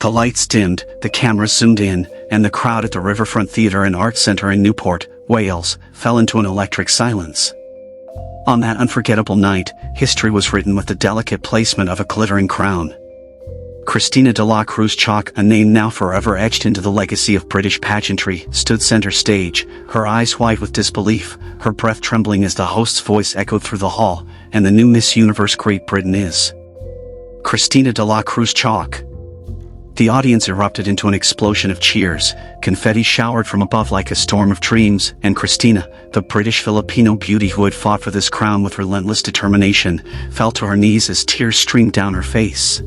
The lights dimmed, the cameras zoomed in, and the crowd at the Riverfront Theatre and Arts Centre in Newport, Wales, fell into an electric silence. On that unforgettable night, history was written with the delicate placement of a glittering crown. Christina de la Cruz Chalk, a name now forever etched into the legacy of British pageantry, stood center stage, her eyes wide with disbelief, her breath trembling as the host's voice echoed through the hall, and the new Miss Universe Great Britain is Christina de la Cruz Chalk. The audience erupted into an explosion of cheers, confetti showered from above like a storm of dreams, and Christina, the British Filipino beauty who had fought for this crown with relentless determination, fell to her knees as tears streamed down her face.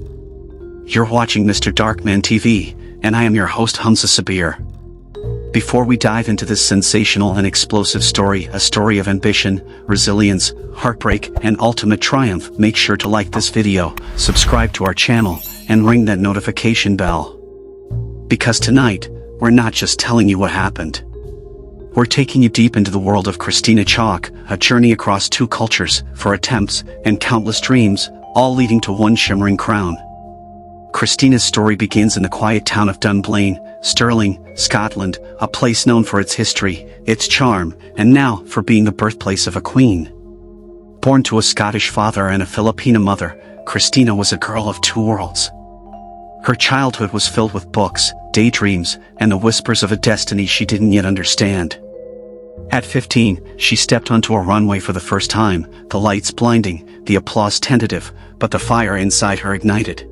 You're watching Mr. Darkman TV, and I am your host Humza Sabir. Before we dive into this sensational and explosive story, a story of ambition, resilience, heartbreak, and ultimate triumph, make sure to like this video, subscribe to our channel, and ring that notification bell. Because tonight, we're not just telling you what happened. We're taking you deep into the world of Christina Chalk, a journey across 2 cultures, 4 attempts, and countless dreams, all leading to one shimmering crown. Christina's story begins in the quiet town of Dunblane, Stirling, Scotland, a place known for its history, its charm, and now for being the birthplace of a queen. Born to a Scottish father and a Filipina mother, Christina was a girl of 2 worlds. Her childhood was filled with books, daydreams, and the whispers of a destiny she didn't yet understand. At 15, she stepped onto a runway for the first time, the lights blinding, the applause tentative, but the fire inside her ignited.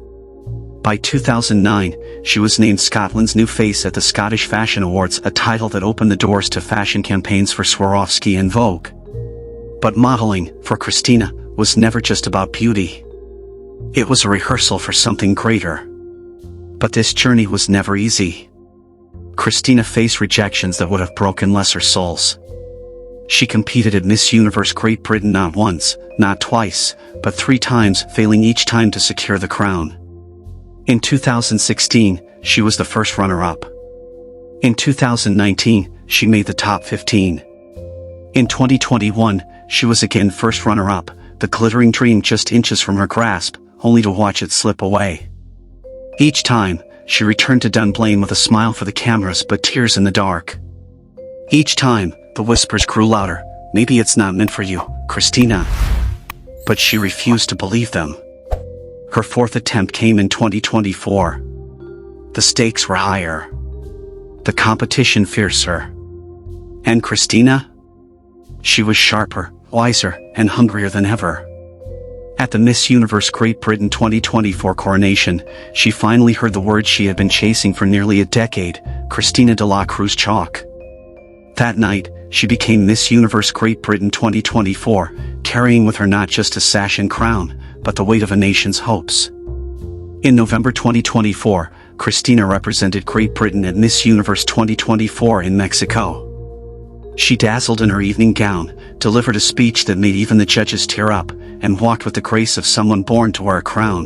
By 2009, she was named Scotland's new face at the Scottish Fashion Awards, a title that opened the doors to fashion campaigns for Swarovski and Vogue. But modeling, for Christina, was never just about beauty. It was a rehearsal for something greater. But this journey was never easy. Christina faced rejections that would have broken lesser souls. She competed at Miss Universe Great Britain not once, not twice, but 3 times, failing each time to secure the crown. In 2016, she was the first runner-up. In 2019, she made the top 15. In 2021, she was again first runner-up, the glittering dream just inches from her grasp, only to watch it slip away. Each time, she returned to Dunblane with a smile for the cameras but tears in the dark. Each time, the whispers grew louder. Maybe it's not meant for you, Christina. But she refused to believe them. Her 4th attempt came in 2024. The stakes were higher. The competition fiercer. And Christina? She was sharper, wiser, and hungrier than ever. At the Miss Universe Great Britain 2024 coronation, she finally heard the words she had been chasing for nearly a decade, Christina de la Cruz Chalk. That night, she became Miss Universe Great Britain 2024, carrying with her not just a sash and crown, but the weight of a nation's hopes. In November 2024, Christina represented Great Britain at Miss Universe 2024 in Mexico. She dazzled in her evening gown, delivered a speech that made even the judges tear up, and walked with the grace of someone born to wear a crown.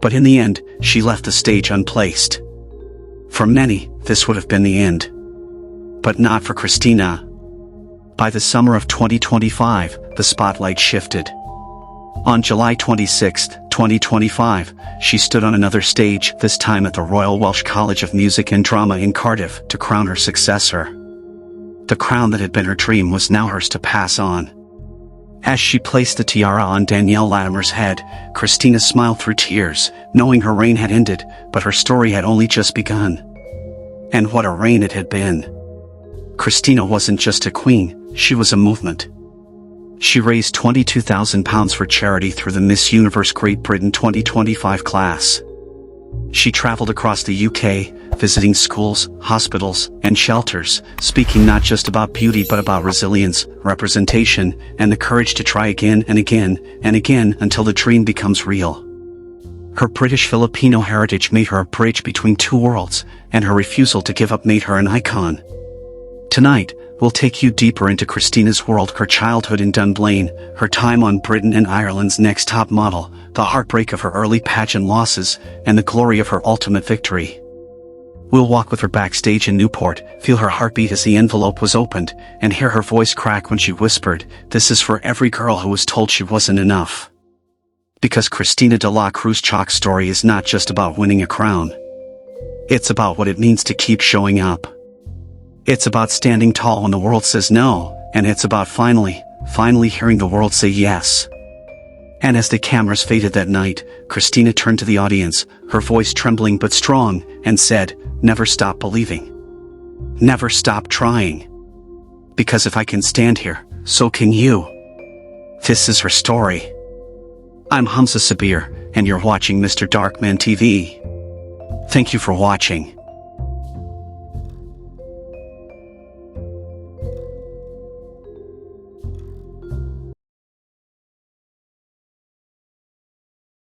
But in the end, she left the stage unplaced. For many, this would have been the end. But not for Christina. By the summer of 2025, the spotlight shifted. On July 26, 2025, she stood on another stage, this time at the Royal Welsh College of Music and Drama in Cardiff, to crown her successor. The crown that had been her dream was now hers to pass on. As she placed the tiara on Danielle Latimer's head, Christina smiled through tears, knowing her reign had ended, but her story had only just begun. And what a reign it had been. Christina wasn't just a queen, she was a movement. She raised £22,000 for charity through the Miss Universe Great Britain 2025 class. She traveled across the UK, visiting schools, hospitals, and shelters, speaking not just about beauty but about resilience, representation, and the courage to try again and again and again until the dream becomes real. Her British Filipino heritage made her a bridge between 2 worlds, and her refusal to give up made her an icon. Tonight, we'll take you deeper into Christina's world, her childhood in Dunblane, her time on Britain and Ireland's Next Top Model, the heartbreak of her early pageant losses, and the glory of her ultimate victory. We'll walk with her backstage in Newport, feel her heartbeat as the envelope was opened, and hear her voice crack when she whispered, "This is for every girl who was told she wasn't enough." Because Christina de la Cruz Chalk's story is not just about winning a crown. It's about what it means to keep showing up. It's about standing tall when the world says no, and it's about finally hearing the world say yes. And as the cameras faded that night, Christina turned to the audience, her voice trembling but strong, and said, "Never stop believing. Never stop trying. Because if I can stand here, so can you." This is her story. I'm Humza Sabir, and you're watching Mr. Darkman TV. Thank you for watching.